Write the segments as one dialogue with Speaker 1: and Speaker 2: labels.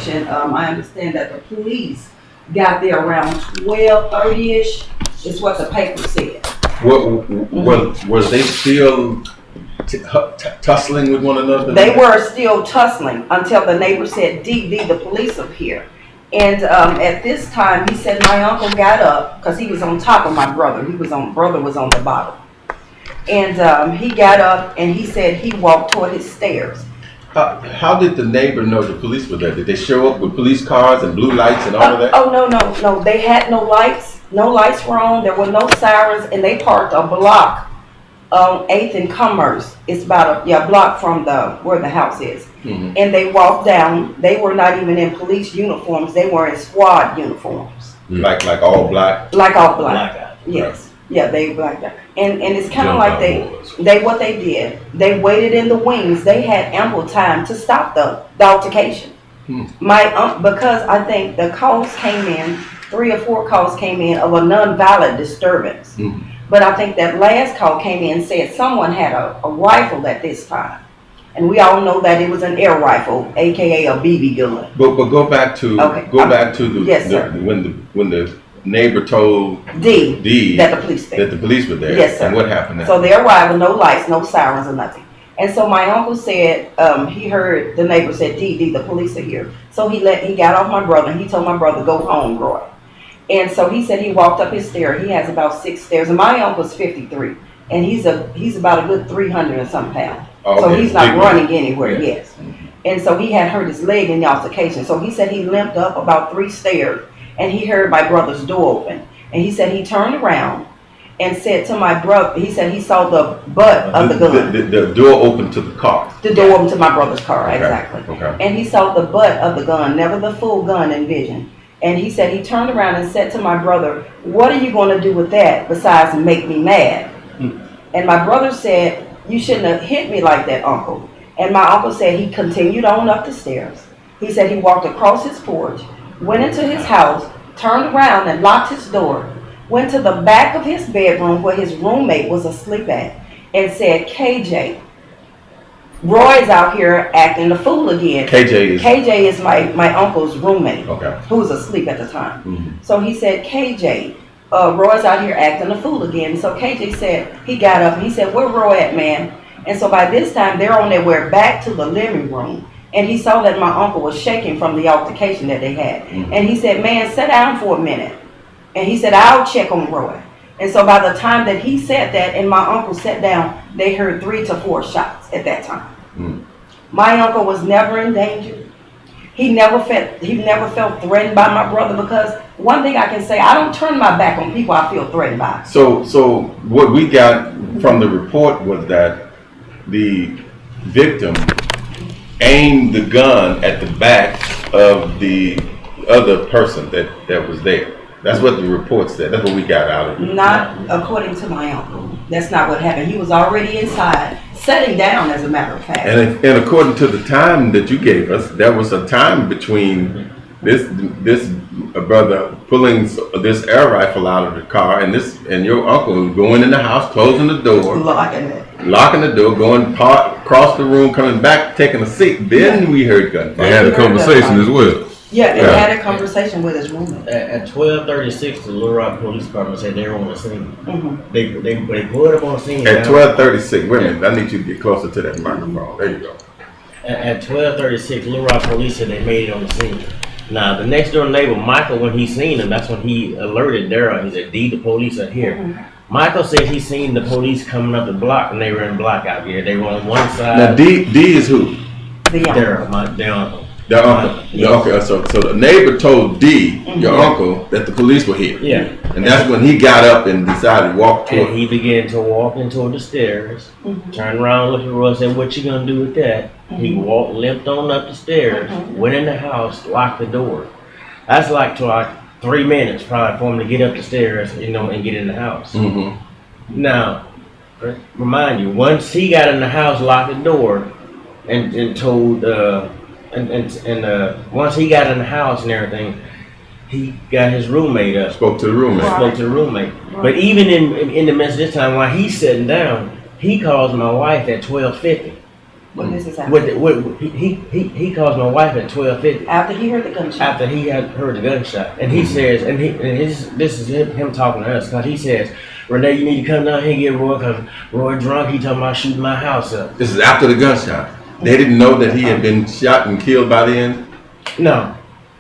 Speaker 1: information, I understand that the police got there around 12:30ish, is what the paper said.
Speaker 2: Was they still tussling with one another?
Speaker 1: They were still tussling until the neighbor said, "DD, the police are here." And at this time, he said my uncle got up because he was on top of my brother. Brother was on the bottom, and he got up and he said he walked toward his stairs.
Speaker 2: How did the neighbor know the police were there? Did they show up with police cars and blue lights and all of that?
Speaker 1: Oh no! They had no lights. No lights were on. There were no sirens, and they parked a block on 8th and Commerce. It's about a block from where the house is. Mm-hmm. And they walked down. They were not even in police uniforms. They were in squad uniforms.
Speaker 2: Like all black?
Speaker 1: Like all black. Yes. Yeah, they blacked out. And it's kind of like what they did. They waited in the wings. They had ample time to stop the altercation. Because I think the calls came in, 3 or 4 calls came in of a nonviolent disturbance. But I think that last call came in and said someone had a rifle at this time. And we all know that it was an air rifle, aka a BB gun.
Speaker 2: But go back to
Speaker 1: yes, sir.
Speaker 2: when the neighbor told D
Speaker 1: that the police
Speaker 2: were there.
Speaker 1: Yes, sir.
Speaker 2: And what happened then?
Speaker 1: So they arrived with no lights, no sirens or nothing. And so my uncle said, he heard the neighbor said, "DD, the police are here." So he got off my brother and he told my brother, "Go home, Roy." And so he said he walked up his stairs. He has about 6 stairs. And my uncle's 53. And he's about a good 300 and some pounds.
Speaker 2: Oh,
Speaker 1: so he's not running anywhere, yes. And so he had hurt his leg in the altercation. So he said he limped up about 3 stairs and he heard my brother's door open. And he said he turned around and said to my brother, he said he saw the butt of the gun.
Speaker 2: The door opened to the car.
Speaker 1: The door opened to my brother's car, okay. Exactly.
Speaker 2: Okay.
Speaker 1: And he saw the butt of the gun, never the full gun in vision. And he said he turned around and said to my brother, "What are you going to do with that besides make me mad?" And my brother said, "You shouldn't have hit me like that, Uncle." And my uncle said he continued on up the stairs. He said he walked across his porch, went into his house, turned around and locked his door, went to the back of his bedroom where his roommate was asleep at, and said, "KJ, Roy's out here acting the fool again." KJ is my uncle's roommate, who was asleep at the time. Mm-hmm. So he said, "KJ, Roy's out here acting the fool again." So KJ said, he got up and he said, "Where Roy at, man?" And so by this time, they're on their way back to the living room. And he saw that my uncle was shaking from the altercation that they had. Mm-hmm. And he said, "Man, sit down for a minute." And he said, "I'll check on Roy." And so by the time that he said that and my uncle sat down, they heard 3 to 4 shots at that time. My uncle was never in danger. He never felt threatened by my brother, because one thing I can say, I don't turn my back on people I feel threatened by.
Speaker 2: So what we got from the report was that the victim aimed the gun at the back of the other person that was there. That's what the report said. That's what we got out of it.
Speaker 1: Not according to my uncle. That's not what happened. He was already inside, sitting down, as a matter of fact.
Speaker 2: And according to the time that you gave us, there was a time between this brother pulling this air rifle out of the car and your uncle going in the house, closing the door, locking the door, going across the room, coming back, taking a seat. Then we heard gunfire.
Speaker 3: They had a conversation as well.
Speaker 1: Yeah, they had a conversation with his roommate.
Speaker 4: At 12:36, the Little Rock Police Department said they were on the scene. Mm-hmm. They pulled up on the scene.
Speaker 2: At 12:36, wait a minute, I need you to get closer to that microphone. There you go.
Speaker 4: At 12:36, Little Rock Police said they made it on the scene. Now, the next door neighbor, Michael, when he seen them, that's when he alerted Daryl. He said, "D, the police are here." Mm-hmm. Michael said he seen the police coming up the block, and they were in blackout gear. They were on one side.
Speaker 2: Now, D is who?
Speaker 4: Daryl, their uncle.
Speaker 2: The uncle. Okay, so the neighbor told D, your uncle, that the police were here.
Speaker 4: Yeah.
Speaker 2: And that's when he got up and decided to walk toward.
Speaker 4: And he began to walk into the stairs, turned around, looked at Roy, and said, "What you gonna do with that?" He limped on up the stairs, went in the house, locked the door. That's like 3 minutes probably for him to get up the stairs, and get in the house. Now, remind you, once he got in the house, locked the door, and told once he got in the house and everything, he got his roommate up.
Speaker 2: Spoke to the roommate.
Speaker 1: Right.
Speaker 4: But even in the midst of this time, while he's sitting down, he calls my wife at 12:50
Speaker 1: when this is happening.
Speaker 4: He calls my wife at 12:50
Speaker 1: After he heard the gunshot.
Speaker 4: after he had heard the gunshot, and he says, this is him talking to us, because he says, Renee, you need to come down here and get Roy, because Roy drunk. He talking about shooting my house up.
Speaker 2: This is after the gunshot. They didn't know that he had been shot and killed by then?
Speaker 4: No,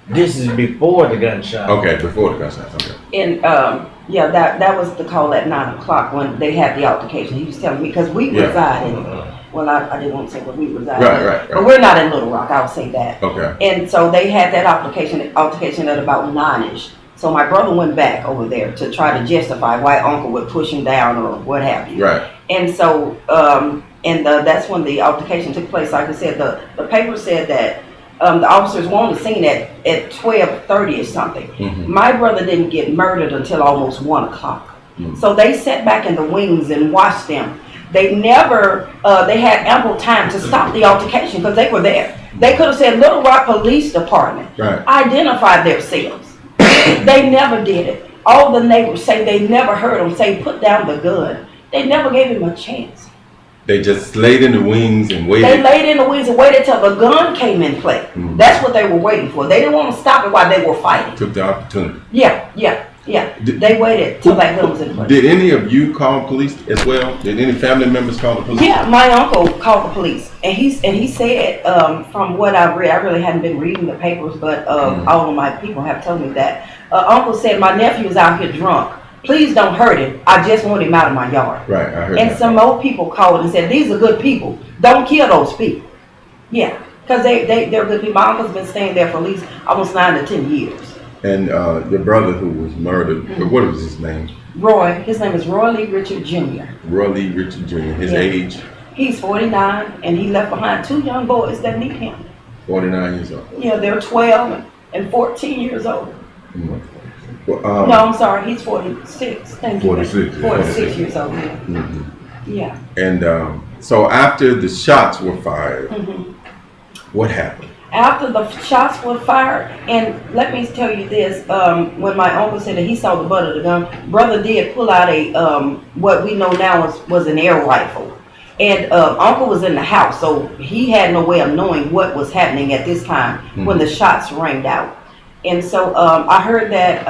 Speaker 4: this is before the gunshot.
Speaker 2: Okay, before the gunshot. Okay.
Speaker 1: And yeah, that was the call at 9 o'clock when they had the altercation. He was telling me because we
Speaker 2: Yeah.
Speaker 1: reside in. Well, I didn't want to say where we reside.
Speaker 2: Right.
Speaker 1: But we're not in Little Rock. I'll say that.
Speaker 2: Okay.
Speaker 1: And so they had that altercation at about 9ish. So my brother went back over there to try to justify why Uncle would push him down or what have you.
Speaker 2: Right.
Speaker 1: And so that's when the altercation took place. Like I said, the paper said that the officers were on the scene at 12:30 or something.
Speaker 2: Mm-hmm.
Speaker 1: My brother didn't get murdered until almost 1 o'clock.
Speaker 2: Mm-hmm.
Speaker 1: So they sat back in the wings and watched them. They never, they had ample time to stop the altercation because they were there. They could have said Little Rock Police Department,
Speaker 2: Right.
Speaker 1: identified themselves. They never did it. All the neighbors say they never heard them say, put down the gun. They never gave him a chance.
Speaker 2: They just laid in the wings and
Speaker 1: They
Speaker 2: waited.
Speaker 1: laid in the wings and waited till the gun came in play.
Speaker 2: Mhm.
Speaker 1: That's what they were waiting for. They didn't want to stop it while they were fighting.
Speaker 2: Took the opportunity.
Speaker 1: Yeah.
Speaker 2: Did-
Speaker 1: They waited till that gun was in play.
Speaker 2: Did any of you call police as well? Did any family members call the police?
Speaker 1: Yeah, my uncle called the police, and he said, from what I've read, I really hadn't been reading the papers, but all of my people have told me that. Uncle said, my nephew is out here drunk. Please don't hurt him. I just want him out of my yard.
Speaker 2: Right, I heard
Speaker 1: And
Speaker 2: that.
Speaker 1: some more people called and said, these are good people. Don't kill those people. Yeah, because they're good people. My uncle's been staying there for at least almost 9 to 10 years.
Speaker 2: And your brother who was murdered, what was his name?
Speaker 1: Roy, his name is Roy Lee Richard Jr.
Speaker 2: Roy Lee Richard Jr. His
Speaker 1: Yeah.
Speaker 2: age,
Speaker 1: He's 49, and he left behind 2 young boys that need him.
Speaker 2: 49 years old.
Speaker 1: Yeah, they're 12 and 14 years old.
Speaker 2: Mhm. Well,
Speaker 1: No, I'm sorry, he's 46. Thank you.
Speaker 2: 46, yeah.
Speaker 1: 46 years old. Yeah.
Speaker 2: mhm.
Speaker 1: Yeah.
Speaker 2: And so after the shots were fired,
Speaker 1: Mhm.
Speaker 2: what happened?
Speaker 1: After the shots were fired, and let me tell you this, when my uncle said that he saw the butt of the gun, brother did pull out a, what we know now was an air rifle. And uncle was in the house, so he had no way of knowing what was happening at this time when the shots rang out. And so I heard that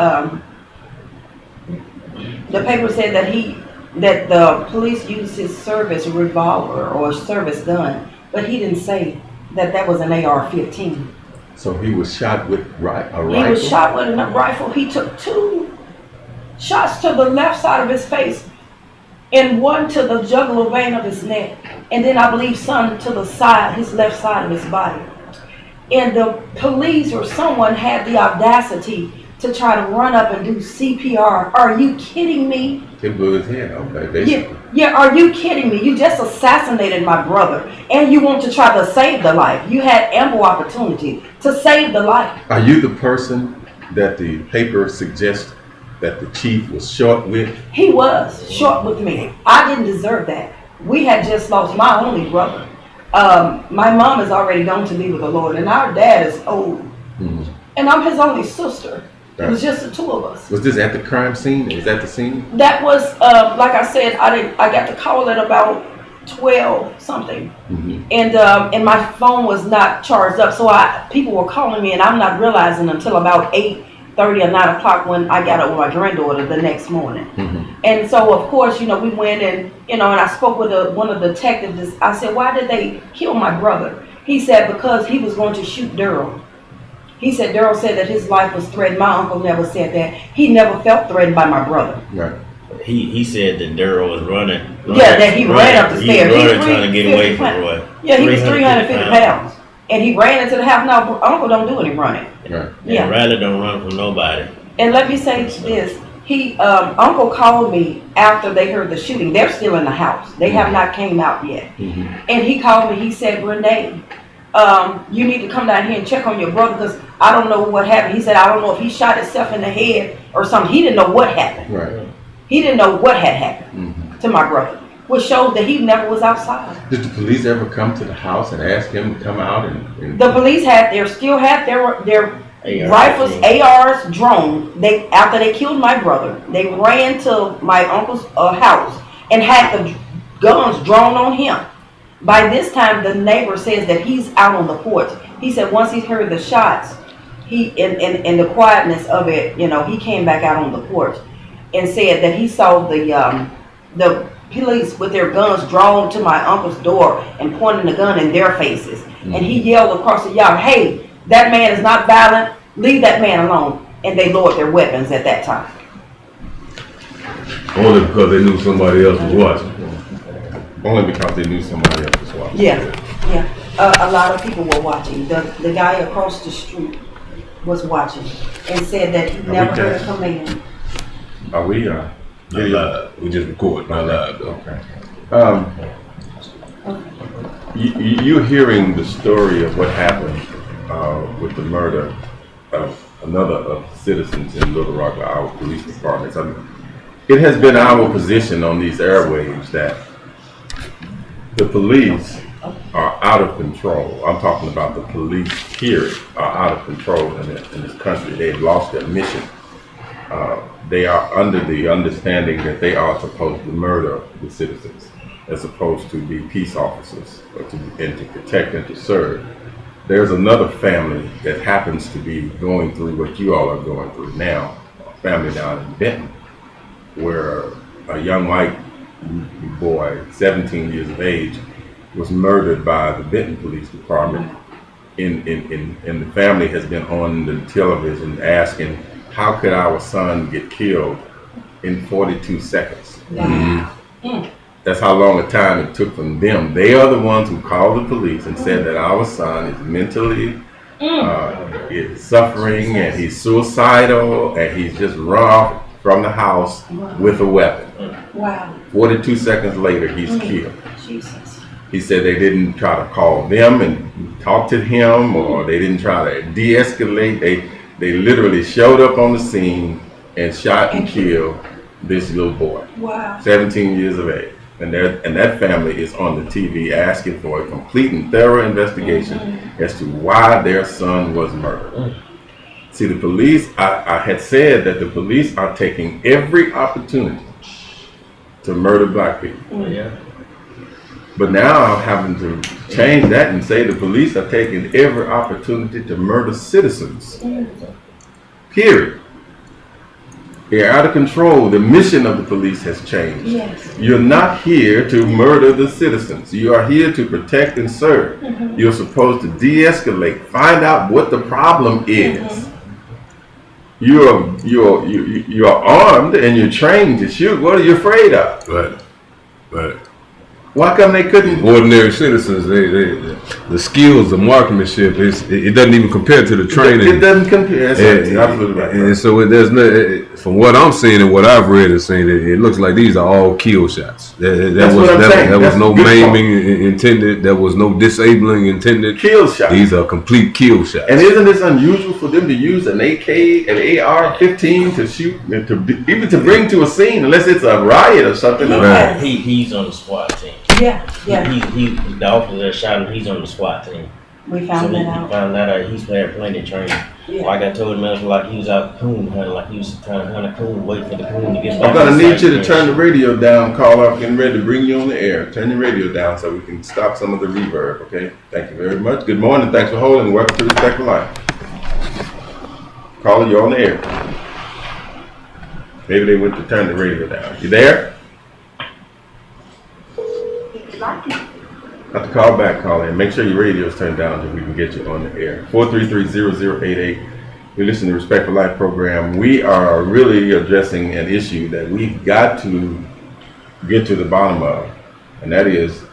Speaker 1: the paper said that the police used his service revolver or service gun, but he didn't say that was an AR-15.
Speaker 2: So he was shot with a rifle?
Speaker 1: He was shot with a rifle. He took 2 shots to the left side of his face and 1 to the jugular vein of his neck. And then I believe some to the side, his left side of his body. And the police or someone had the audacity to try to run up and do CPR. Are you kidding me?
Speaker 2: It blew his head off, basically.
Speaker 1: Yeah, are you kidding me? You just assassinated my brother and you want to try to save the life. You had ample opportunity to save the life.
Speaker 2: Are you the person that the paper suggests that the chief was short with?
Speaker 1: He was short with me. I didn't deserve that. We had just lost my only brother. My mom is already gone to be with the Lord and our dad is old.
Speaker 2: Mhm.
Speaker 1: And I'm his only sister. It was just the 2 of us.
Speaker 2: Was this at the crime scene? Was that the scene?
Speaker 1: That was, like I said, I got the call at about 12 something.
Speaker 2: Mhm.
Speaker 1: And my phone was not charged up. So people were calling me and I'm not realizing until about 8:30 or 9 o'clock when I got up with my granddaughter the next morning.
Speaker 2: Mhm.
Speaker 1: And so of course, we went and, and I spoke with one of the detectives. I said, why did they kill my brother? He said, because he was going to shoot Daryl. He said, Daryl said that his life was threatened. My uncle never said that. He never felt threatened by my brother.
Speaker 2: Right.
Speaker 4: He said that Daryl was running.
Speaker 1: Yeah, that he ran up the stairs.
Speaker 4: He
Speaker 1: He
Speaker 4: was
Speaker 1: was
Speaker 4: trying to get away
Speaker 1: 350
Speaker 4: from Roy.
Speaker 1: Yeah, he was 350 pounds. And he ran into the house. Now, Uncle don't do any running.
Speaker 2: Right.
Speaker 1: Yeah.
Speaker 4: And Riley don't run from nobody.
Speaker 1: And let me say this. Uncle called me after they heard the shooting. They're still in the house. They have not came out yet.
Speaker 2: Mhm.
Speaker 1: And he called me. He said, Renee, you need to come down here and check on your brother because I don't know what happened. He said, I don't know if he shot himself in the head or something. He didn't know what happened.
Speaker 2: Right.
Speaker 1: He didn't know what had happened
Speaker 2: Mhm.
Speaker 1: to my brother, which shows that he never was outside.
Speaker 2: Did the police ever come to the house and ask him to come out and
Speaker 1: The police still had their
Speaker 4: AR-15.
Speaker 1: rifles, ARs, drone. After they killed my brother, they ran to my uncle's house and had the guns drawn on him. By this time, the neighbor says that he's out on the porch. He said once he heard the shots, he in the quietness of it, he came back out on the porch and said that he saw the police with their guns drawn to my uncle's door and pointing the gun in their faces. And he yelled across the yard, "Hey, that man is not violent. Leave that man alone." And they lowered their weapons at that time.
Speaker 3: Only because they knew somebody else was watching.
Speaker 2: Only because they knew somebody else was watching.
Speaker 1: Yeah. A lot of people were watching. The guy across the street was watching and said that he never heard a command.
Speaker 2: Are we?
Speaker 3: Not live. We just record, not live though.
Speaker 2: Okay. You're hearing the story of what happened with the murder of another of citizens in Little Rock, our police departments. I mean, it has been our position on these airwaves that the police are out of control. I'm talking about the police, period, are out of control in this country. They've lost their mission. They are under the understanding that they are supposed to murder the citizens as opposed to be peace officers and to protect and to serve. There's another family that happens to be going through what you all are going through now, a family down in Benton, where a young white boy, 17 years of age, was murdered by the Benton Police Department. And the family has been on the television asking, how could our son get killed in 42 seconds?
Speaker 1: Wow.
Speaker 2: That's how long a time it took from them. They are the ones who called the police and said that our son is mentally is suffering and he's suicidal and he's just run off from the house with a weapon.
Speaker 1: Wow.
Speaker 2: 42 seconds later, he's killed.
Speaker 1: Jesus.
Speaker 2: He said they didn't try to call them and talk to him, or they didn't try to de-escalate. They literally showed up on the scene and shot and killed this little boy,
Speaker 1: Wow.
Speaker 2: 17 years of age. And that family is on the TV asking for a complete and thorough investigation as to why their son was murdered. See, the police, I had said that the police are taking every opportunity to murder black people.
Speaker 4: Yeah.
Speaker 2: But now I'm having to change that and say the police are taking every opportunity to murder citizens. Period. They're out of control. The mission of the police has changed.
Speaker 1: Yes.
Speaker 2: You're not here to murder the citizens. You are here to protect and serve. You're supposed to de-escalate, find out what the problem is. You're armed and you're trained to shoot. What are you afraid of?
Speaker 3: Right.
Speaker 2: Why come they couldn't?
Speaker 3: Ordinary citizens, the skills, the marksmanship, it doesn't even compare to the training.
Speaker 2: It doesn't compare. That's absolutely right.
Speaker 3: And so there's no, from what I'm seeing and what I've read and seen, it looks like these are all kill shots.
Speaker 2: That's what I'm saying.
Speaker 3: There was
Speaker 2: That's
Speaker 3: no
Speaker 2: a good
Speaker 3: maiming intended. There was no disabling intended.
Speaker 2: Kill shots.
Speaker 3: These are complete kill shots.
Speaker 2: And isn't this unusual for them to use an AK, an AR-15 to shoot, and even to bring to a scene, unless it's a riot or something?
Speaker 3: Right.
Speaker 4: He's on the SWAT team.
Speaker 1: Yeah.
Speaker 4: He the officer that shot him, he's on the SWAT team.
Speaker 1: We found that
Speaker 4: We
Speaker 1: out.
Speaker 4: found that out. He's had plenty of training.
Speaker 1: Yeah.
Speaker 4: Like I told him, it was like he was out coon hunting, like he was trying to hunt a coon, wait for the coon to get back.
Speaker 2: I'm gonna
Speaker 4: to
Speaker 2: need
Speaker 4: the
Speaker 2: you to
Speaker 4: site.
Speaker 2: turn the radio down, call up, getting ready to bring you on the air. Turn your radio down so we can stop some of the reverb, okay? Thank you very much. Good morning, thanks for holding. Welcome to Respect for Life. Caller, you're on the air. Maybe they went to turn the radio down. You there? Have to call back, caller, and make sure your radio is turned down so we can get you on the air. 433-0088. You're listening to Respect for Life program. We are really addressing an issue that we've got to get to the bottom of, and that is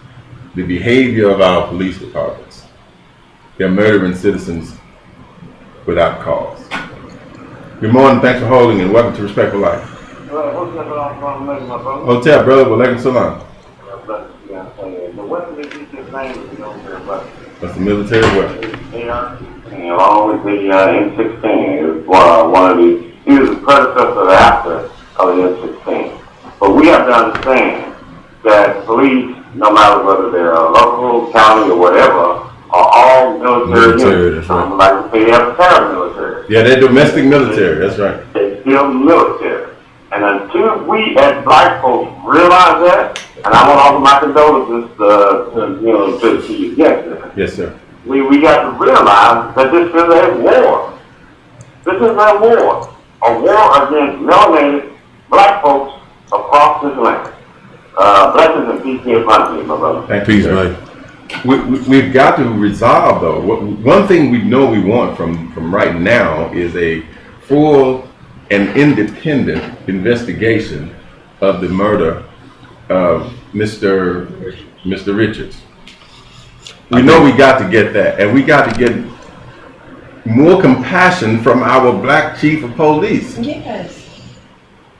Speaker 2: the behavior of our police departments. They're murdering citizens without cause. Good morning, thanks for holding, and welcome to Respect for Life. Hotel, brother, walaikum salam.
Speaker 5: The weapon that you just named is military weapon.
Speaker 2: That's the military weapon.
Speaker 5: AR, along with the M16. It was one of the, he was the predecessor after of the M16. But we have to understand that police, no matter whether they're local, county, or whatever, are all military units.
Speaker 3: That's right.
Speaker 5: Like they have paramilitary.
Speaker 2: Yeah, they're domestic military, that's right.
Speaker 5: They're still military. And until we as black folks realize that, and I want to offer my condolences to you yesterday.
Speaker 2: Yes, sir.
Speaker 5: We got to realize that this is a war. This is a war. A war against melanated black folks across this land. Blessings and peace be upon you, my brother.
Speaker 2: Thank
Speaker 3: Peace,
Speaker 2: you, sir.
Speaker 3: man.
Speaker 2: We've got to resolve, though. One thing we know we want from right now is a full and independent investigation of the murder of Mr. Richards. We know we got to get that, and we got to get more compassion from our black chief of police.
Speaker 1: Yes.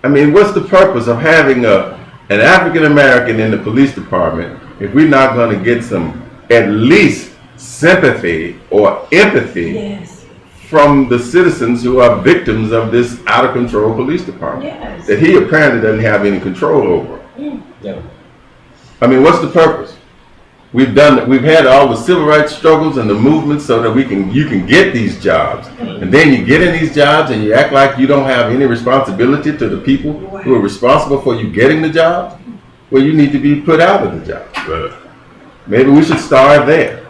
Speaker 2: I mean, what's the purpose of having an African American in the police department if we're not going to get some at least sympathy or empathy
Speaker 1: Yes.
Speaker 2: from the citizens who are victims of this out of control police department
Speaker 1: Yes.
Speaker 2: that he apparently doesn't have any control over?
Speaker 4: No.
Speaker 2: I mean, what's the purpose? We've had all the civil rights struggles and the movements so that you can get these jobs. And then you get in these jobs and you act like you don't have any responsibility to the people who are responsible for you getting the jobs. Well, you need to be put out of the job. Maybe we should start there.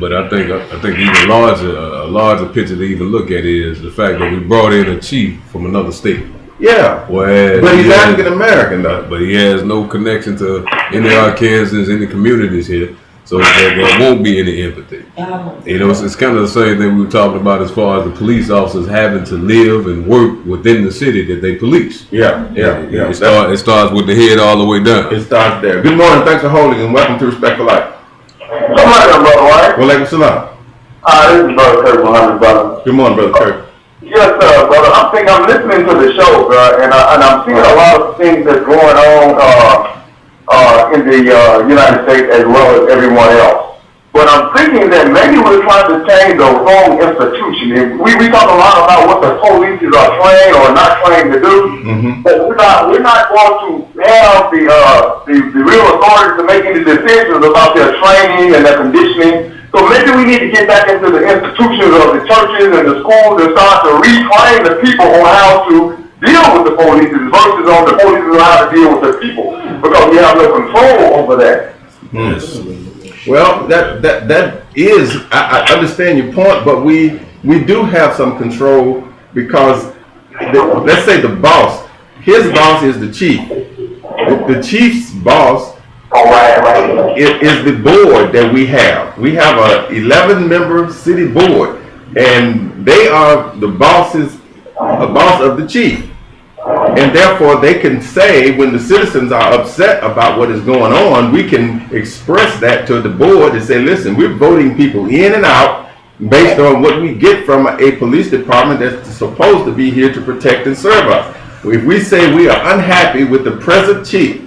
Speaker 3: But I think even a larger picture to even look at is the fact that we brought in a chief from another state.
Speaker 2: Yeah.
Speaker 3: Whereas
Speaker 2: But he's
Speaker 3: he has-
Speaker 2: African American though.
Speaker 3: But he has no connection to any Arkansans, any communities here, so there won't be any empathy. You know, it's kind of the same thing we were talking about as far as the police officers having to live and work within the city that they police.
Speaker 2: Yeah.
Speaker 3: It starts with the head all the way down.
Speaker 2: It starts there. Good morning. Thanks for holding and welcome to Respect for Life.
Speaker 5: Somebody, brother, right?
Speaker 2: Walaikum salam.
Speaker 5: This is Brother Kirk Muhammad, brother.
Speaker 2: Good morning, Brother Kirk.
Speaker 5: Yes, brother. I'm listening to the show, bro, and I'm seeing a lot of things that's going on in the United States as well as everyone else. But I'm thinking that maybe we're trying to change the wrong institution. We talk a lot about what the police are trained or not trained to do, but we're not going to have the real authority to make any decisions about their training and their conditioning. So maybe we need to get back into the institutions of the churches and the schools and start to retrain the people on how to deal with the police versus on the police on how to deal with the people, because we have no control over that.
Speaker 3: Yes.
Speaker 2: Well, that is, I understand your point, but we do have some control because, let's say the boss, his boss is the chief. The chief's boss is the board that we have. We have a 11-member city board, and they are the boss of the chief. And therefore, they can say when the citizens are upset about what is going on, we can express that to the board and say, listen, we're voting people in and out based on what we get from a police department that's supposed to be here to protect and serve us. If we say we are unhappy with the present chief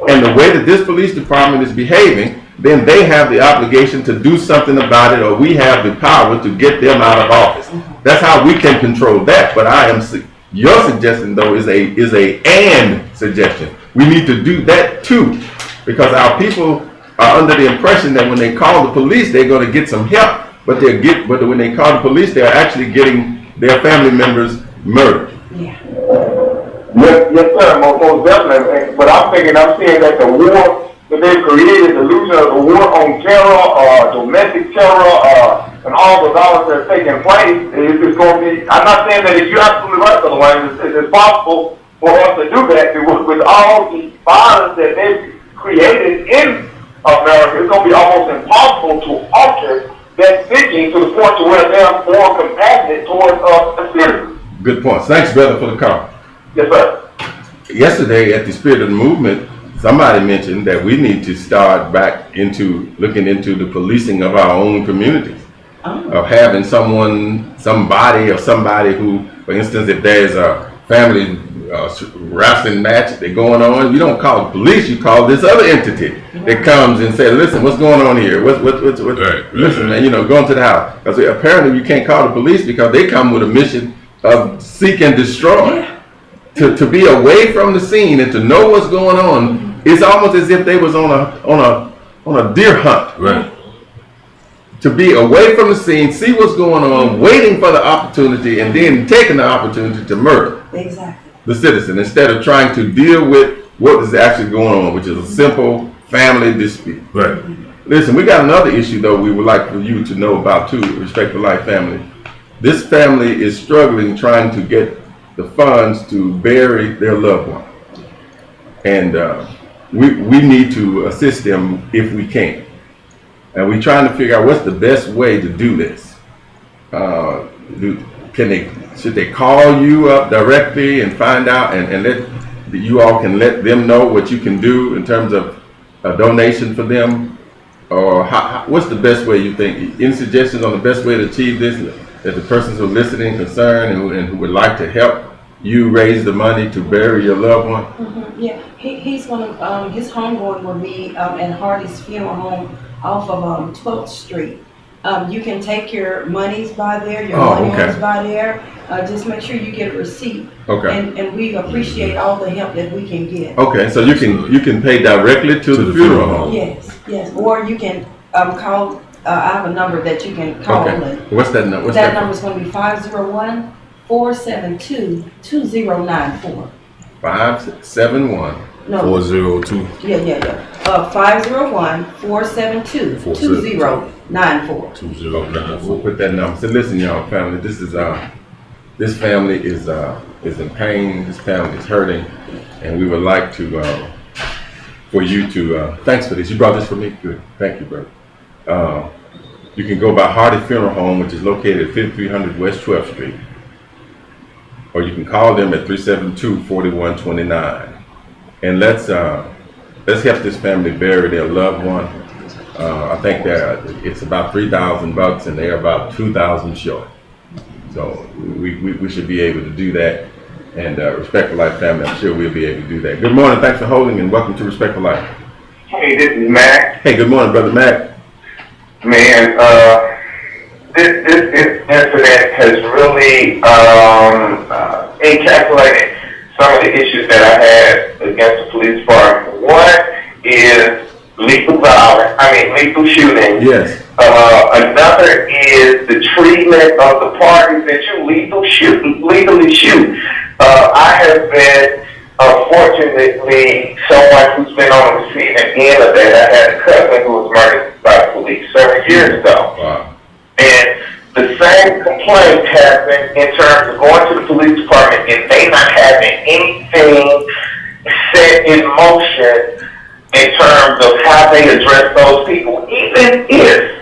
Speaker 2: and the way that this police department is behaving, then they have the obligation to do something about it, or we have the power to get them out of office. That's how we can control that. But your suggestion, though, is a and suggestion. We need to do that too, because our people are under the impression that when they call the police, they're going to get some help. But when they call the police, they're actually getting their family members murdered.
Speaker 1: Yeah.
Speaker 5: Yes, sir, most definitely. But I'm seeing that the war that they've created, the illusion of the war on terror, domestic terror, and all the violence that's taking place is going to be. I'm not saying that you're absolutely right, Brother Wayne. It's possible for us to do that with all the violence that they've created in America. It's going to be almost impossible to alter that thinking to the point to where they're more compassionate towards the citizens.
Speaker 2: Good point. Thanks, brother, for the call.
Speaker 5: Yes, sir.
Speaker 2: Yesterday at the Spirit of the Movement, somebody mentioned that we need to start back into looking into the policing of our own communities. Of having somebody who, for instance, if there's a family wrestling match that's going on, you don't call the police, you call this other entity that comes and says, listen, what's going on here? Listen, man, go into the house. Because apparently you can't call the police because they come with a mission of seek and destroy. To be away from the scene and to know what's going on, it's almost as if they was on a deer hunt.
Speaker 3: Right.
Speaker 2: To be away from the scene, see what's going on, waiting for the opportunity, and then taking the opportunity to murder.
Speaker 1: Exactly.
Speaker 2: the citizen, instead of trying to deal with what is actually going on, which is a simple family dispute.
Speaker 3: Right.
Speaker 2: Listen, we got another issue though we would like for you to know about too, Respect for Life family. This family is struggling trying to get the funds to bury their loved one. And we need to assist them if we can. And we're trying to figure out what's the best way to do this. Should they call you up directly and find out and let you all can let them know what you can do in terms of a donation for them? Or what's the best way you think? Any suggestions on the best way to achieve this? That the persons who are listening, concerned, and who would like to help you raise the money to bury your loved one?
Speaker 1: Mm-hmm. Yeah, he's gonna, his homegoing will be at Hardy's Funeral Home off of 12th Street. You can take your monies by there, your money orders by there. Just make sure you get a receipt.
Speaker 2: Okay.
Speaker 1: And we appreciate all the help that we can get.
Speaker 2: Okay, so you can pay directly to the funeral home.
Speaker 1: Yes. Or you can call. I have a number that you can call.
Speaker 2: Okay. What's that number?
Speaker 1: That number is going to be 501-472-2094.
Speaker 2: 571.
Speaker 1: No.
Speaker 3: 402.
Speaker 1: Yeah. 501-472-2094.
Speaker 3: 2094.
Speaker 2: We'll put that number. So listen, y'all, family. This family is in pain. This family is hurting, and we would like to for you to thanks for this. You brought this for me. Good. Thank you, brother. You can go by Hardy Funeral Home, which is located at 5300 West 12th Street, or you can call them at 372-4129. And let's help this family bury their loved one. I think it's about $3,000 and they're about 2,000 short. So we should be able to do that. And Respect for Life family, I'm sure we'll be able to do that. Good morning, thanks for holding, and welcome to Respect for Life.
Speaker 5: Hey, this is Mac.
Speaker 2: Hey, good morning, Brother Mac.
Speaker 5: Man, this incident has really encapsulated some of the issues that I had against the police department. One is lethal shooting.
Speaker 2: Yes.
Speaker 5: Another is the treatment of the parties that you legally shoot. I have been, unfortunately, someone who's been on the receiving end of that. I had a cousin who was murdered by the police several years ago.
Speaker 2: Wow.
Speaker 5: And the same complaint happened in terms of going to the police department and they not having anything set in motion in terms of how they address those people. Even if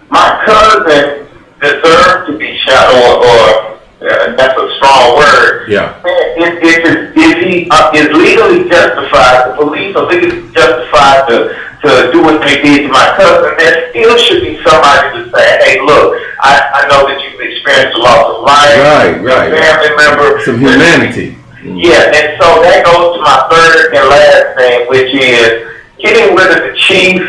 Speaker 5: my cousin deserved to be shot, or that's a strong word.
Speaker 2: Yeah.
Speaker 5: If he is legally justified, the police are legally justified to do what they did to my cousin, there still should be somebody to say, hey, look, I know that you've experienced a loss of life.
Speaker 2: Right.
Speaker 5: Family member.
Speaker 2: Some humanity.
Speaker 5: Yeah, and so that goes to my third and last thing, which is getting rid of the chief.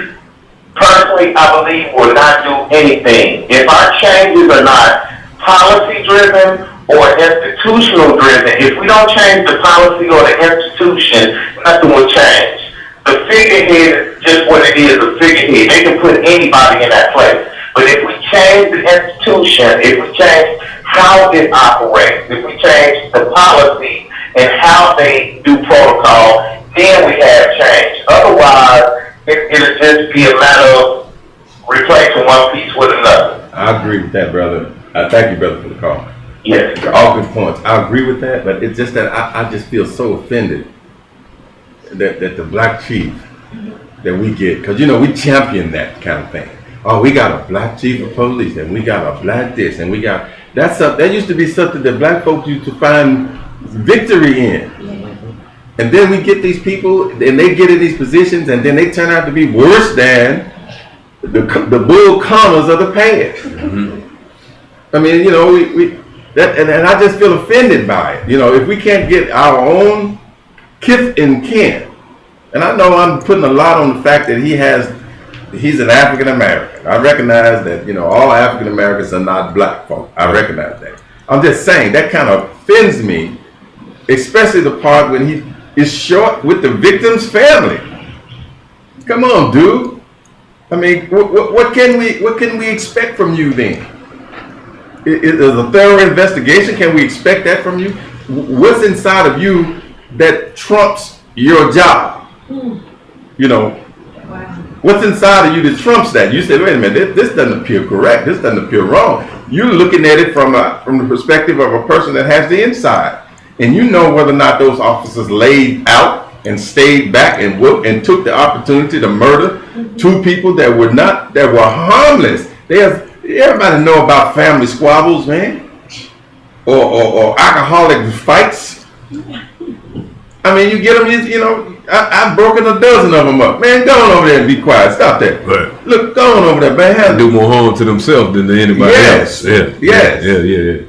Speaker 5: Personally, I believe will not do anything. If our changes are not policy-driven or institutional-driven, if we don't change the policy or the institution, nothing will change. The figurehead is just what it is, a figurehead. They can put anybody in that place. But if we change the institution, if we change how it operates, if we change the policy and how they do protocol, then we have change. Otherwise, it'll just be a matter of replacing one piece with another.
Speaker 2: I agree with that, brother. Thank you, brother, for the call.
Speaker 5: Yes.
Speaker 2: All good points. I agree with that, but it's just that I just feel so offended that the black chief that we get, because we champion that kind of thing. Oh, we got a black chief of police, and we got a black this, and we got that used to be something that black folks used to find victory in. And then we get these people, and they get in these positions, and then they turn out to be worse than the bull commas of the past. I mean, and I just feel offended by it. If we can't get our own kith and kin, and I know I'm putting a lot on the fact that he's an African American. I recognize that, all African Americans are not black folk. I recognize that. I'm just saying that kind of offends me, especially the part when he is short with the victim's family. Come on, dude. I mean, what can we expect from you then? Is a thorough investigation? Can we expect that from you? what's inside of you that trumps your job? You know, what's inside of you that trumps that? You say, wait a minute, this doesn't appear correct. This doesn't appear wrong. You're looking at it from the perspective of a person that has the inside. And you know whether or not those officers laid out and stayed back and took the opportunity to murder two people that were harmless. Everybody know about family squabbles, man, or alcoholic fights. I mean, you get them. You know, I've broken a dozen of them up. Man, go on over there and be quiet. Stop that.
Speaker 3: Right.
Speaker 2: Look, go on over there, man.
Speaker 3: They do more harm to themselves than to anybody
Speaker 2: Yes.
Speaker 3: else. Yeah.
Speaker 2: Yes.
Speaker 3: Yeah.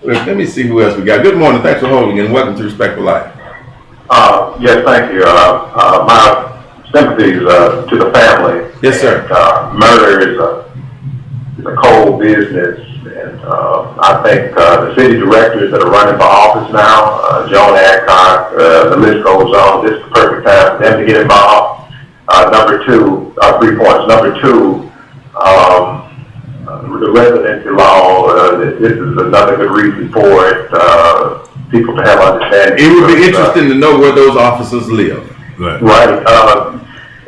Speaker 2: Look, let me see who else we got. Good morning. Thanks for holding and welcome to Respectful Life.
Speaker 5: Yes, thank you. My sympathies to the family.
Speaker 2: Yes, sir.
Speaker 5: And, murder is a cold business, and I think the city directors that are running for office now, Joan Adcock, the list goes on. This is the perfect time for them to get involved. Number two, 3 points. Number two, the residency law. This is another good reason for it. People to have understanding.
Speaker 2: It would be interesting to know where those officers live.
Speaker 5: Right.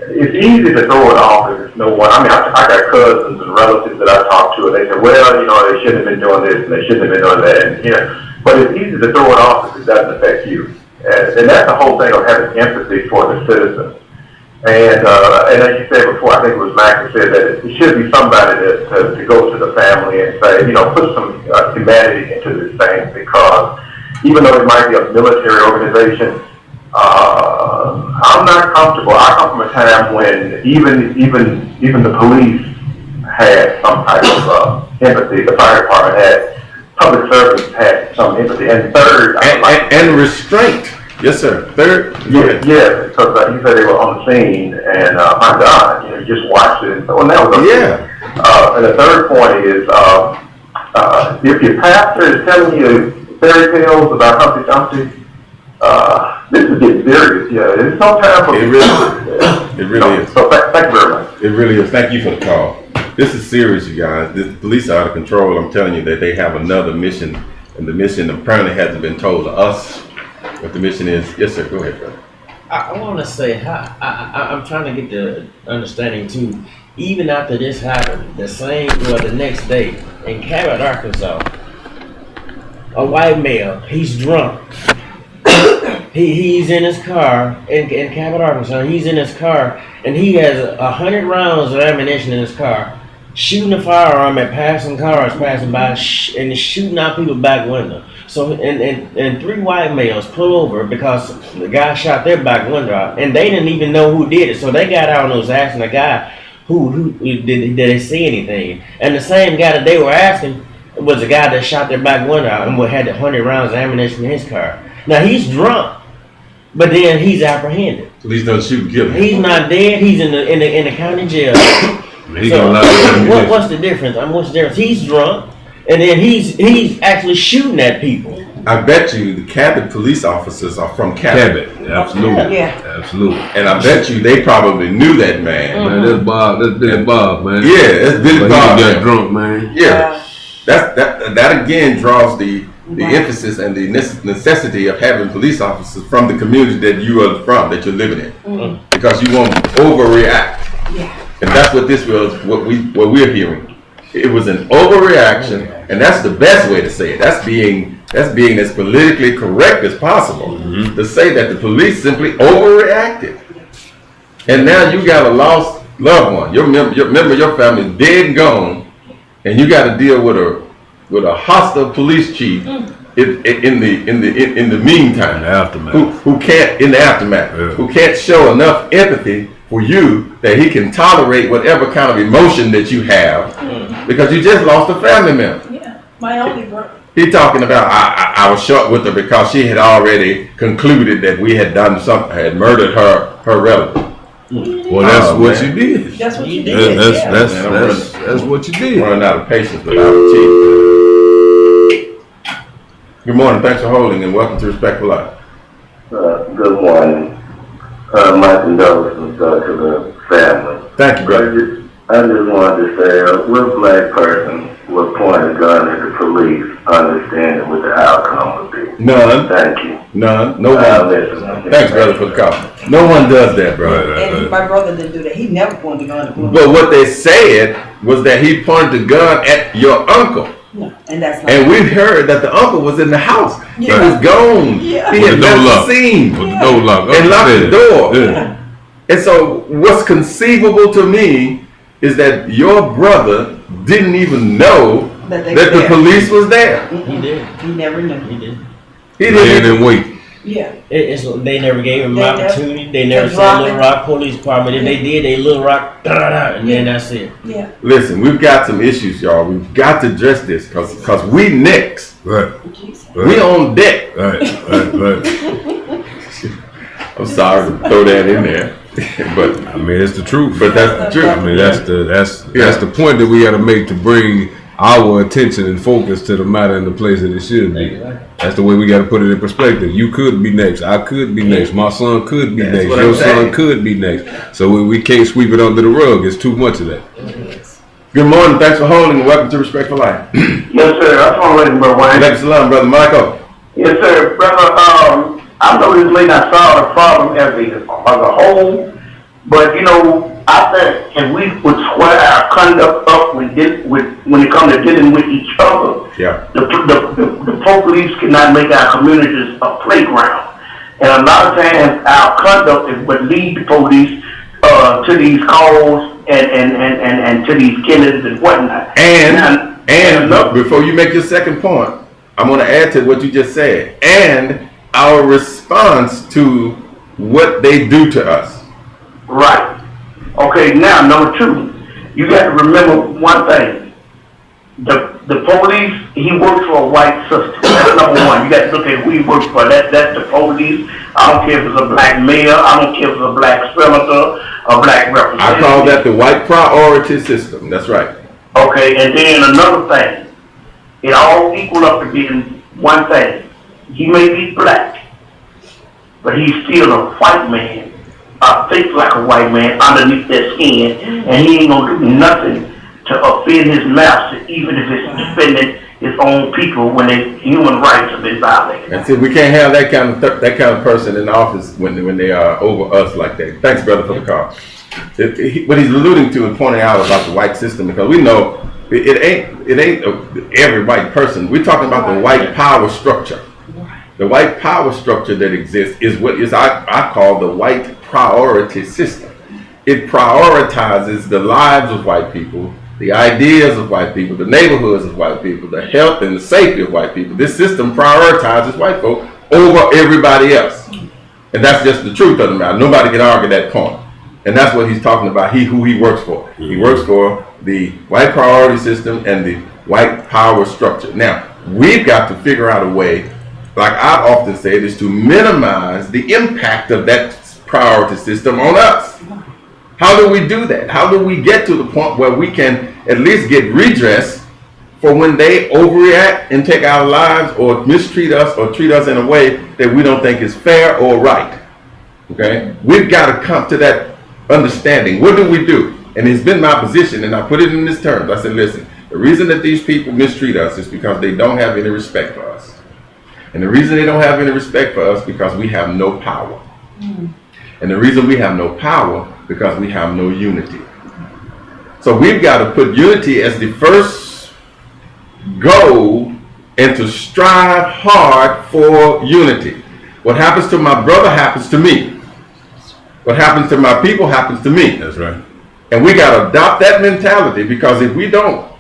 Speaker 5: It's easy to throw it off if it's no one. I mean, I got cousins and relatives that I talk to, and they say, well, you know, they shouldn't have been doing this and they shouldn't have been doing that. And, you know, but it's easy to throw it off if it doesn't affect you. And that's the whole thing of having empathy for the citizens. And as you said before, I think it was Mac who said that it should be somebody to go to the family and say, you know, put some humanity into this thing, because even though it might be a military organization, I'm not comfortable. I come from a time when even the police had some type of empathy. The fire department had, public servants had some empathy. And third,
Speaker 2: and restraint. Yes, sir. Third.
Speaker 5: Yeah, because you said they were on the scene, and my God, you know, you just watched it. And so, and that was and the third point is, if your pastor is telling you fairy tales about Humpty Dumpty, this is getting serious. Yeah, there's no time for
Speaker 2: it. Really is.
Speaker 5: So thank you very much.
Speaker 2: It really is. Thank you for the call. This is serious, you guys. The police are out of control. I'm telling you that they have another mission, and the mission apparently hasn't been told to us what the mission is. Yes, sir. Go ahead, brother.
Speaker 4: I want to say, I'm trying to get the understanding too. Even after this happened, the next day in Cabot, Arkansas, a white male, he's drunk. He's in his car in Cabot, Arkansas. He's in his car and he has 100 rounds of ammunition in his car, shooting a firearm at passing cars passing by, and shooting out people's back window. So and 3 white males pull over because the guy shot their back window out, and they didn't even know who did it. So they got out and was asking the guy who did they see anything, and the same guy that they were asking was the guy that shot their back window out and had 100 rounds of ammunition in his car. Now he's drunk, but then he's apprehended.
Speaker 2: Police don't shoot and kill him.
Speaker 4: He's not dead. He's in the county jail. What's the difference? What's the difference? He's drunk, and then he's actually shooting at people.
Speaker 2: I bet you the Cabot police officers are from Cabot.
Speaker 3: Absolutely.
Speaker 1: Yeah.
Speaker 3: Absolutely.
Speaker 2: And I bet you they probably knew that man.
Speaker 3: Man, that's Bob. That's Billy Bob, man.
Speaker 2: Yeah, that's Billy Bob.
Speaker 3: He got drunk, man.
Speaker 2: Yeah. That again draws the emphasis and the necessity of having police officers from the community that you are from, that you're living in, because you won't overreact.
Speaker 1: Yeah.
Speaker 2: And that's what this was. What we're hearing. It was an overreaction, and that's the best way to say it. That's being as politically correct as possible to say that the police simply overreacted. And now you got a lost loved one. Your member of your family is dead and gone, and you got to deal with a hostile police chief in the meantime.
Speaker 3: In the aftermath.
Speaker 2: Who can't, in the aftermath, who can't show enough empathy for you that he can tolerate whatever kind of emotion that you have because you just lost a family member.
Speaker 1: Yeah. My only brother.
Speaker 2: He talking about I was short with her because she had already concluded that we had done something, had murdered her relative.
Speaker 3: Well, that's what you did.
Speaker 1: That's what you did.
Speaker 3: That's what you did.
Speaker 2: Running out of patience without a chief. Good morning. Thanks for holding and welcome to Respectful Life.
Speaker 5: Good morning. My condolences to the family.
Speaker 2: Thank you, brother.
Speaker 5: I just wanted to say, a real black person would point a gun at the police understanding what the outcome would be.
Speaker 2: None.
Speaker 5: Thank you.
Speaker 2: None. No one.
Speaker 5: Listen.
Speaker 2: Thanks, brother, for the call. No one does that, brother.
Speaker 1: And my brother didn't do that. He never pointed the gun.
Speaker 2: But what they said was that he pointed the gun at your uncle.
Speaker 1: No, and that's not.
Speaker 2: And we heard that the uncle was in the house. He
Speaker 1: Yeah.
Speaker 2: was gone.
Speaker 1: Yeah.
Speaker 2: He
Speaker 3: With
Speaker 2: had
Speaker 3: the door
Speaker 2: left
Speaker 3: locked.
Speaker 2: the scene
Speaker 3: With the door locked.
Speaker 2: and locked the door.
Speaker 3: Yeah.
Speaker 2: And so what's conceivable to me is that your brother didn't even know
Speaker 1: That they
Speaker 2: that
Speaker 1: were
Speaker 2: the
Speaker 1: there.
Speaker 2: police was there.
Speaker 4: He did.
Speaker 1: He never knew.
Speaker 4: He did.
Speaker 2: He
Speaker 3: Land
Speaker 2: didn't.
Speaker 3: and wait.
Speaker 1: Yeah.
Speaker 4: It's they never gave him
Speaker 1: They
Speaker 4: an
Speaker 1: never-
Speaker 4: opportunity. They never
Speaker 1: they
Speaker 4: said
Speaker 1: dropped
Speaker 4: Little
Speaker 1: it.
Speaker 4: Rock Police Department. If they did, they Little Rock, and then that's it.
Speaker 1: Yeah.
Speaker 2: Listen, we've got some issues, y'all. We've got to address this because we next.
Speaker 3: Right.
Speaker 1: Jesus.
Speaker 2: We on deck.
Speaker 3: Right.
Speaker 2: I'm sorry to throw that in there, but
Speaker 3: I mean, it's the truth.
Speaker 2: but that's the
Speaker 3: I
Speaker 2: truth.
Speaker 3: mean, that's the point that we got to make to bring our attention and focus to the matter in the place that it should be. That's the way we got to put it in perspective. You could be next. I could be next. My son could be
Speaker 2: That's
Speaker 3: next.
Speaker 2: what
Speaker 3: Your
Speaker 2: I'm
Speaker 3: son
Speaker 2: saying.
Speaker 3: could be next. So we can't sweep it under the rug. It's too much of that.
Speaker 2: Good morning. Thanks for holding and welcome to Respect for Life.
Speaker 5: Yes, sir. That's what I'm waiting for, Wayne.
Speaker 2: Alaikum salam, brother Michael.
Speaker 5: Yes, sir. Brother, I know this may not solve the problem as a whole, but, you know, I think if we would square our conduct up when it comes to dealing with each other,
Speaker 2: Yeah.
Speaker 5: the police cannot make our communities a playground. And a lot of times our conduct is what lead the police to these calls and to these killings and whatnot.
Speaker 2: And look, before you make your second point, I'm going to add to what you just said. And our response to what they do to us.
Speaker 5: Right. Okay, now, number two, you got to remember one thing. The police, he works for a white system. That's number one. You got to look at who he works for. That's the police. I don't care if it's a black mayor. I don't care if it's a black senator, a black representative.
Speaker 2: I call that the white priority system. That's right.
Speaker 5: Okay, and then another thing. It all equal up to being one thing. He may be black, but he's still a white man. Thinks like a white man underneath that skin, and he ain't gonna do nothing to offend his master, even if it's defending his own people when their human rights have been violated.
Speaker 2: And see, we can't have that kind of person in office when they are over us like that. Thanks, brother, for the call. What he's alluding to and pointing out about the white system, because we know it ain't every white person. We're talking about the white power structure. The white power structure that exists is what I call the white priority system. It prioritizes the lives of white people, the ideas of white people, the neighborhoods of white people, the health and the safety of white people. This system prioritizes white folk over everybody else. And that's just the truth of the matter. Nobody can argue that point. And that's what he's talking about, who he works for. He works for the white priority system and the white power structure. Now, we've got to figure out a way, like I often say, is to minimize the impact of that priority system on us. How do we do that? How do we get to the point where we can at least get redress for when they overreact and take our lives or mistreat us or treat us in a way that we don't think is fair or right? Okay? We've got to come to that understanding. What do we do? And it's been my position, and I put it in this terms. I said, listen, the reason that these people mistreat us is because they don't have any respect for us. And the reason they don't have any respect for us is because we have no power. And the reason we have no power because we have no unity. So we've got to put unity as the first goal and to strive hard for unity. What happens to my brother happens to me. What happens to my people happens to me.
Speaker 3: That's right.
Speaker 2: And we got to adopt that mentality, because if we don't,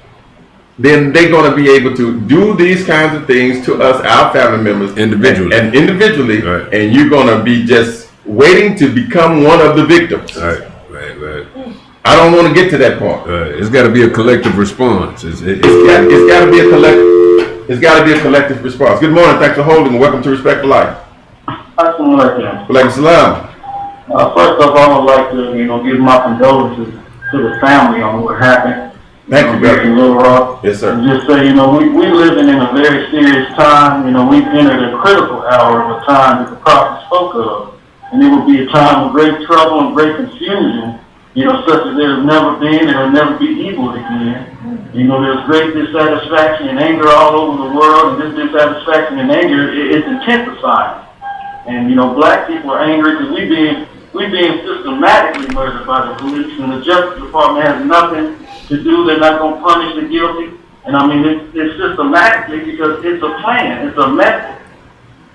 Speaker 2: then they're going to be able to do these kinds of things to us, our family members,
Speaker 3: Individually.
Speaker 2: and individually,
Speaker 3: Right.
Speaker 2: and you're going to be just waiting to become one of the victims.
Speaker 3: Right.
Speaker 2: I don't want to get to that point.
Speaker 3: It's got to be a collective response.
Speaker 2: It's got to be a collective. It's got to be a collective response. Good morning. Thanks for holding. Welcome to Respect for Life.
Speaker 5: Assalamualaikum.
Speaker 2: Walaikum salam.
Speaker 5: First off, I would like to, give my condolences to the family on what happened.
Speaker 2: Thank you, brother.
Speaker 5: In Little Rock.
Speaker 2: Yes, sir.
Speaker 5: And just say, we living in a very serious time. We've entered a critical hour of a time that the prophet spoke of. And it will be a time of great trouble and great confusion
Speaker 6: such as there has never been and will never be equaled again. There's great dissatisfaction and anger all over the world, and this dissatisfaction and anger is intensifying. And black people are angry because we're being systematically murdered by the police, and the Justice Department has nothing to do. They're not going to punish the guilty. And I mean, it's systematically because it's a plan, it's a method.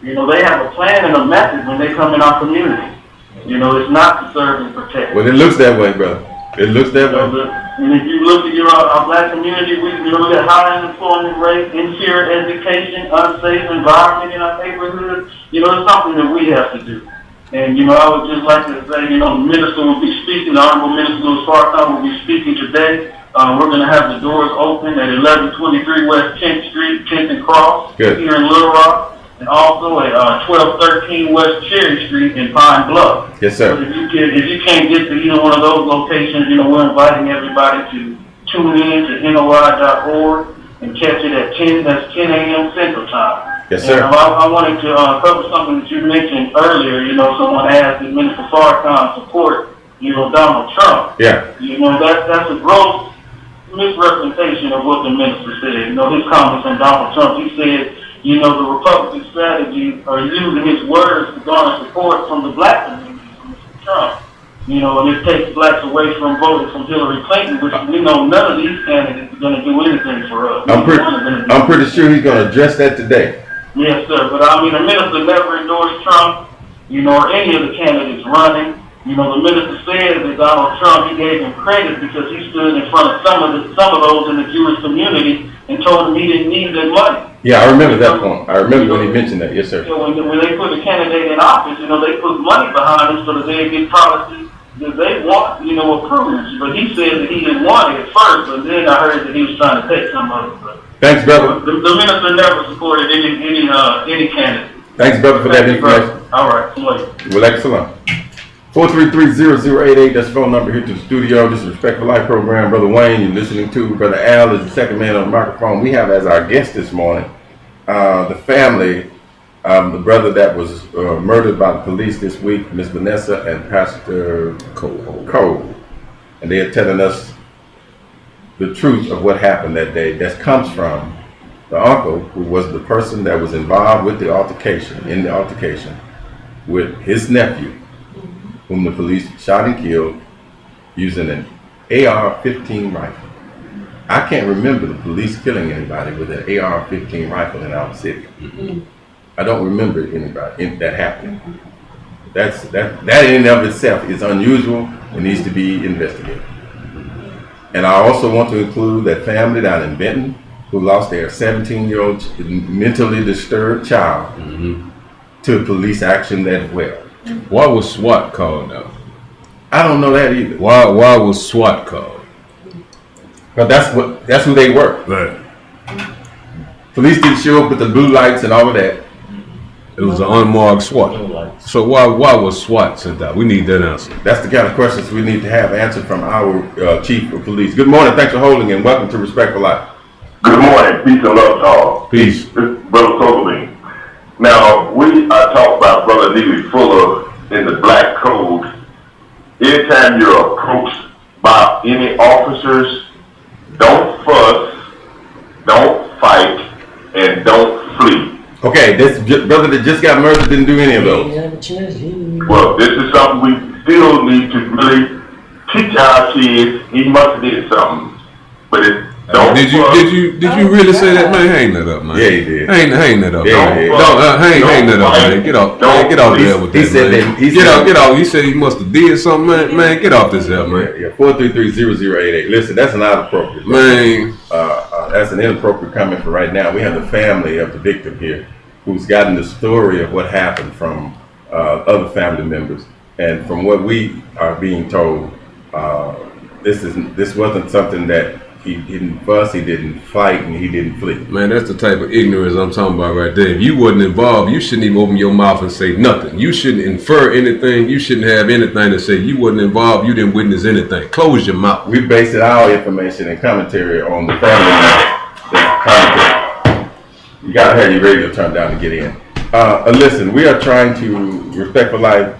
Speaker 6: They have a plan and a method when they come in our community. It's not to serve and protect.
Speaker 2: Well, it looks that way, brother. It looks that way.
Speaker 6: And if you look at our black community, we got high unemployment rate, inferior education, unsafe environment in our neighborhood. It's something that we have to do. And, I would just like to say, the minister will be speaking, the Honorable Minister Louis Farrakhan will be speaking today. We're going to have the doors open at 1123 West 10th Street, Kenton Cross,
Speaker 2: Good.
Speaker 6: Here in Little Rock, and also at 1213 West Cherry Street in Pine Bluff.
Speaker 2: Yes, sir.
Speaker 6: So if you can't get to either one of those locations, we're inviting everybody to tune in to NOI.org and catch it at 10 a.m. Central Time.
Speaker 2: Yes, sir.
Speaker 6: And I wanted to cover something that you mentioned earlier. Someone asked if Minister Farrakhan support, Donald Trump.
Speaker 2: Yeah.
Speaker 6: That's a gross misrepresentation of what the minister said. His comments on Donald Trump. He said, the Republican strategy are using his words to garner support from the black community, from Mr. Trump. And it takes blacks away from voting from Hillary Clinton, which we know none of these candidates are going to do anything for us.
Speaker 2: I'm pretty sure he's going to address that today.
Speaker 6: Yes, sir. But I mean, the minister never endorsed Trump, or any of the candidates running. The minister said that Donald Trump, he gave him credit because he stood in front of some of those in the Jewish community and told them he didn't need their money.
Speaker 2: Yeah, I remember that point. I remember when he mentioned that. Yes, sir.
Speaker 6: When they put a candidate in office, they put money behind him so that they get policies that they want, approved. But he said that he didn't want it at first, but then I heard that he was trying to take some of it. But
Speaker 2: thanks, brother.
Speaker 6: the minister never supported any candidate.
Speaker 2: Thanks, brother, for that information.
Speaker 6: All right, see you later.
Speaker 2: Well, excellent. 433-0088, that's the phone number here to the studio. This is Respect for Life program. Brother Wayne, you're listening to. Brother Al is the second man on the microphone. We have as our guest this morning the family, the brother that was murdered by the police this week, Miss Vanessa and Pastor Cole. And they are telling us the truth of what happened that day. That comes from the uncle who was the person that was involved with the altercation, with his nephew, whom the police shot and killed using an AR-15 rifle. I can't remember the police killing anybody with an AR-15 rifle in our city. I don't remember anybody that happening. That in and of itself is unusual and needs to be investigated. And I also want to include that family down in Benton who lost their 17-year-old mentally disturbed child to police action as well.
Speaker 3: Why was SWAT called out?
Speaker 2: I don't know that either.
Speaker 3: Why was SWAT called?
Speaker 2: But that's who they were.
Speaker 3: Right.
Speaker 2: Police didn't show up with the blue lights and all of that.
Speaker 3: It was an unmarked SWAT. So why was SWAT sent out? We need that answer.
Speaker 2: That's the kind of questions we need to have answered from our chief of police. Good morning. Thanks for holding and welcome to Respect for Life.
Speaker 5: Good morning. Peace and love to all.
Speaker 3: Peace.
Speaker 5: This is Brother Soberling. Now, we talk about Brother Neely Fuller in the Black Code. Anytime you're approached by any officers, don't fuss, don't fight, and don't flee.
Speaker 2: Okay, this brother that just got murdered didn't do any of those.
Speaker 5: Well, this is something we still need to really teach our kids. He must have did something, but
Speaker 3: Did you really say that, man? Hang that up, man.
Speaker 2: Yeah, he did.
Speaker 3: Hang that up,
Speaker 2: Yeah,
Speaker 3: man.
Speaker 2: he did.
Speaker 3: Hang that up, man. Get off there with
Speaker 2: He
Speaker 3: that,
Speaker 2: said
Speaker 3: man.
Speaker 2: that- he
Speaker 3: Get
Speaker 2: said-
Speaker 3: out. You said he must have did something, man. Man, get off this hell, man.
Speaker 2: Yeah, 433-0088. Listen, that's not appropriate.
Speaker 3: Man,
Speaker 2: That's an inappropriate comment for right now. We have the family of the victim here who's gotten the story of what happened from other family members. And from what we are being told, this wasn't something that he didn't fuss, he didn't fight, and he didn't flee.
Speaker 3: man, that's the type of ignorance I'm talking about right there. If you wasn't involved, you shouldn't even open your mouth and say nothing. You shouldn't infer anything. You shouldn't have anything to say. You wasn't involved. You didn't witness anything. Close your mouth.
Speaker 2: We based our information and commentary on the family members. You gotta have your radio turned down to get in. Listen, we are trying to Respect for Life.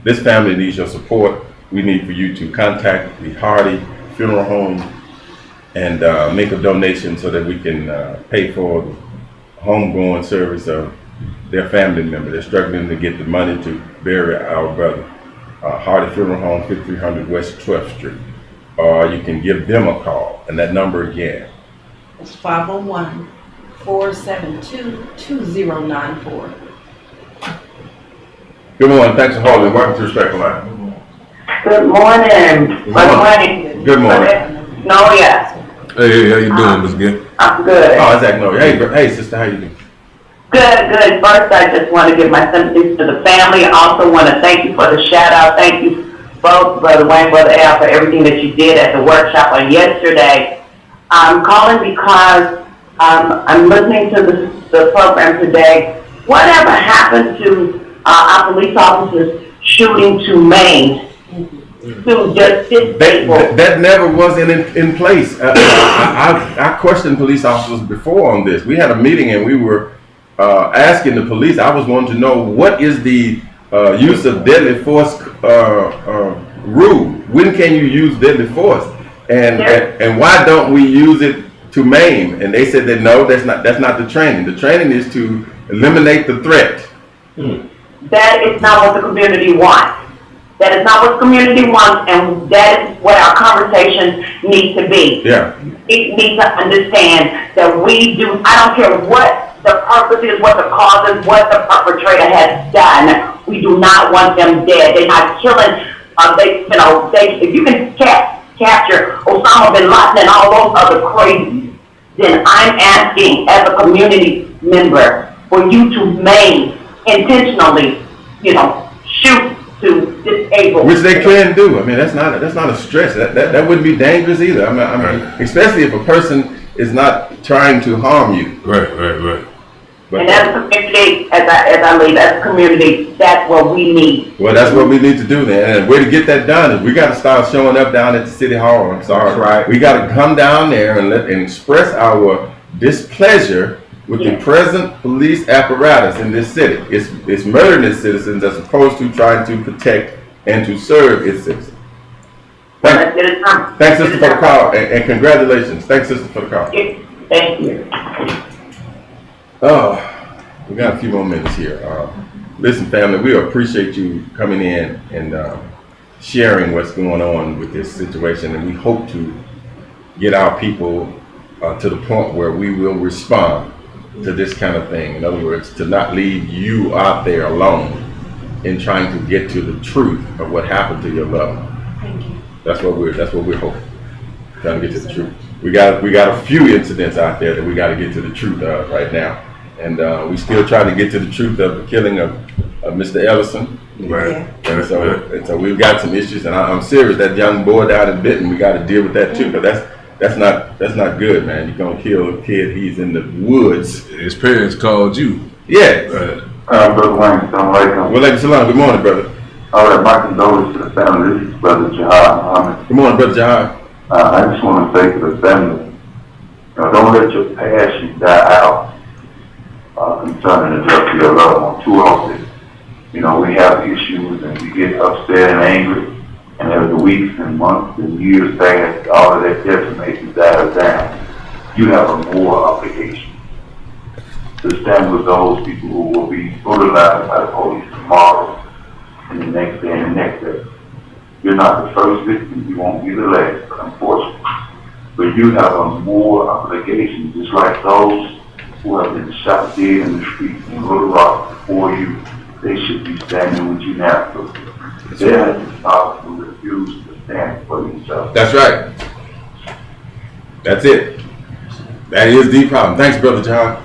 Speaker 2: This family needs your support. we need for you to contact the Hardy Funeral Home and make a donation so that we can pay for the homegoing service of their family member. They're struggling to get the money to bury our brother. Hardy Funeral Home, 5300 West 12th Street. Or you can give them a call, and that number again.
Speaker 1: It's 501-472-2094.
Speaker 2: Good morning. Thanks for holding. Welcome to Respectful Line.
Speaker 7: Good morning.
Speaker 2: Good morning. Good morning.
Speaker 7: No, yes.
Speaker 3: Hey, how you doing, Ms. Gill?
Speaker 7: I'm good.
Speaker 2: Oh, it's Zach Noe. Hey, sister, how you doing?
Speaker 7: Good. First, I just want to give my sympathies to the family. I also want to thank you for the shout out. Thank you both, Brother Wayne, Brother Al, for everything that you did at the workshop on yesterday. I'm calling because I'm listening to the program today. Whatever happened to our police officers shooting to Maine? To just sit
Speaker 2: that never was in place. I questioned police officers before on this. We had a meeting and we were asking the police. I was wanting to know what is the use of deadly force rule. When can you use deadly force, and why don't we use it to maim? And they said that no, that's not the training. The training is to eliminate the threat.
Speaker 7: That is not what the community wants. That is not what the community wants, and that is what our conversation needs to be.
Speaker 2: Yeah.
Speaker 7: It needs to understand that we do, I don't care what the purpose is, what the cause is, what the perpetrator has done. We do not want them dead. They're not killing, if you can capture Osama bin Laden and all those other crazies, then I'm asking as a community member for you to maim intentionally, shoot to disable.
Speaker 2: Which they can do. I mean, that's not a stretch. That wouldn't be dangerous either. I mean, especially if a person is not trying to harm you.
Speaker 3: Right.
Speaker 2: But,
Speaker 7: and as a community, as I leave, as a community, that's what we need.
Speaker 2: Well, that's what we need to do then. And the way to get that done is we got to start showing up down at the city hall. I'm sorry.
Speaker 5: That's right.
Speaker 2: We got to come down there and express our displeasure with the present police apparatus in this city. It's murdering its citizens as opposed to trying to protect and to serve its citizens. Thanks, sister, for the call, and congratulations. Thanks, sister, for the call.
Speaker 7: Thank you.
Speaker 2: Oh, we got a few more minutes here. Listen, family, we appreciate you coming in and sharing what's going on with this situation, and we hope to get our people to the point where we will respond to this kind of thing. In other words, to not leave you out there alone in trying to get to the truth of what happened to your loved one.
Speaker 1: Thank you.
Speaker 2: That's what we're hoping. Trying to get to the truth. We got a few incidents out there that we got to get to the truth of right now, and we still trying to get to the truth of the killing of Mr. Ellison.
Speaker 3: Right.
Speaker 2: And so we've got some issues, and I'm serious. That young boy down in Benton, we got to deal with that too, because that's not good, man. You're gonna kill a kid. He's in the woods.
Speaker 3: His parents called you.
Speaker 2: Yeah.
Speaker 5: Brother Wayne, assalamu alaikum.
Speaker 2: Well, ladies and gentlemen, good morning, brother.
Speaker 5: All right, my condolences to the family. This is Brother Jihad Muhammad.
Speaker 2: Good morning, brother Jihad.
Speaker 5: I just want to say to the family, don't let your passion die out concerning the death of your loved one too often. We have issues and we get upset and angry, and as the weeks and months and years pass, all of that decimation dies down. You have a moral obligation to stand with those people who will be brutalized by the police tomorrow and the next day and the next day. You're not the first victim, you won't be the last, unfortunately. But you have a moral obligation, just like those who have been shot dead in the street in Little Rock before you. They should be standing with you now. They're the people who refuse to stand for themselves.
Speaker 2: That's right. That's it. That is the problem. Thanks, brother John.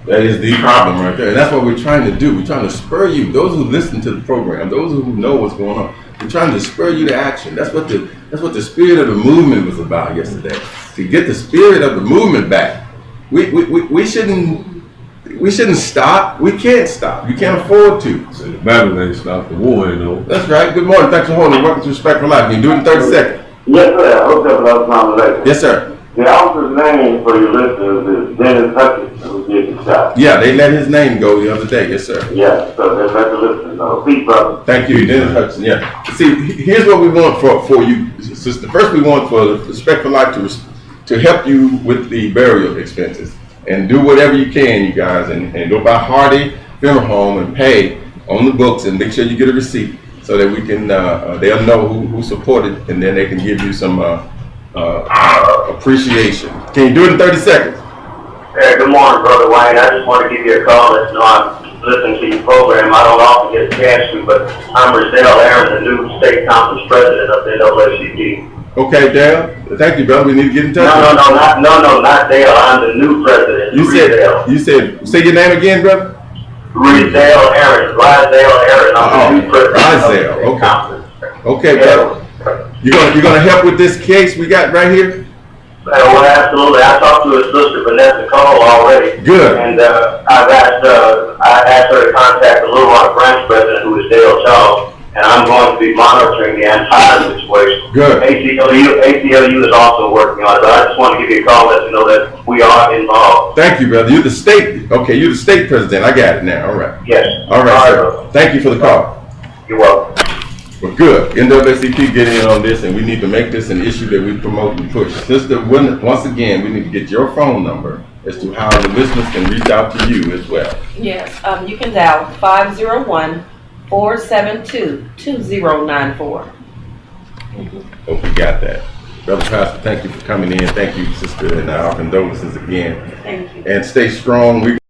Speaker 2: That is the problem right there. And that's what we're trying to do. We're trying to spur you, those who listen to the program, those who know what's going on. We're trying to spur you to action. That's what the spirit of the movement was about yesterday. To get the spirit of the movement back. We shouldn't stop. We can't stop. You can't afford to.
Speaker 3: So the battle ain't stopped, the war ain't over.
Speaker 2: That's right. Good morning. Thanks for holding. Welcome to Respectful Life. You can do it in 30 seconds.
Speaker 5: Yes, sir. I hope that was
Speaker 2: Yes, sir.
Speaker 5: The officer's name for your listeners is Dennis Hutchinson, who did the shot.
Speaker 2: Yeah, they let his name go the other day. Yes, sir.
Speaker 5: Yeah, so then let the listeners know. Please, brother.
Speaker 2: Thank you, Dennis Hudson. Yeah. See, here's what we want for you, sister. First, we want for Respect for Life to help you with the burial expenses and do whatever you can, you guys, and go by Hardy Funeral Home and pay on the books and make sure you get a receipt so that we can they'll know who supported, and then they can give you some appreciation. Can you do it in 30 seconds?
Speaker 5: Hey, good morning, Brother Wayne. I just want to give you a call. Let you know I'm listening to your program. I don't often get a chance to, but I'm Rizdell Aaron, the new state conference president of NAACP.
Speaker 2: Okay, Dale. Thank you, brother. We need to get in touch.
Speaker 5: No, not Dale. I'm the new president.
Speaker 2: You said, say your name again, brother?
Speaker 5: Rizdell Aaron. I'm the new president of the state
Speaker 2: okay.
Speaker 5: conference.
Speaker 2: Okay, brother. You're gonna help with this case we got right here?
Speaker 5: Well, absolutely. I talked to his sister Vanessa Cole already.
Speaker 2: Good.
Speaker 5: And I asked her to contact the Little Rock branch president, who is Dale Charles, and I'm going to be monitoring the entire situation.
Speaker 2: Good.
Speaker 5: ACLU is also working on it, but I just want to give you a call, let you know that we are involved.
Speaker 2: Thank you, brother. You're the state president. I got it now. All right.
Speaker 5: Yes.
Speaker 2: All right, sir.
Speaker 5: Brother.
Speaker 2: Thank you for the call.
Speaker 5: You're welcome.
Speaker 2: Well, good. NAACP getting in on this, and we need to make this an issue that we promote and push. Sister, once again, we need to get your phone number as to how the listeners can reach out to you as well.
Speaker 1: Yes, you can dial 501-472-2094.
Speaker 2: Hope you got that. Brother Pastor, thank you for coming in. Thank you, sister, and our condolences again.
Speaker 1: Thank you.
Speaker 2: And stay strong.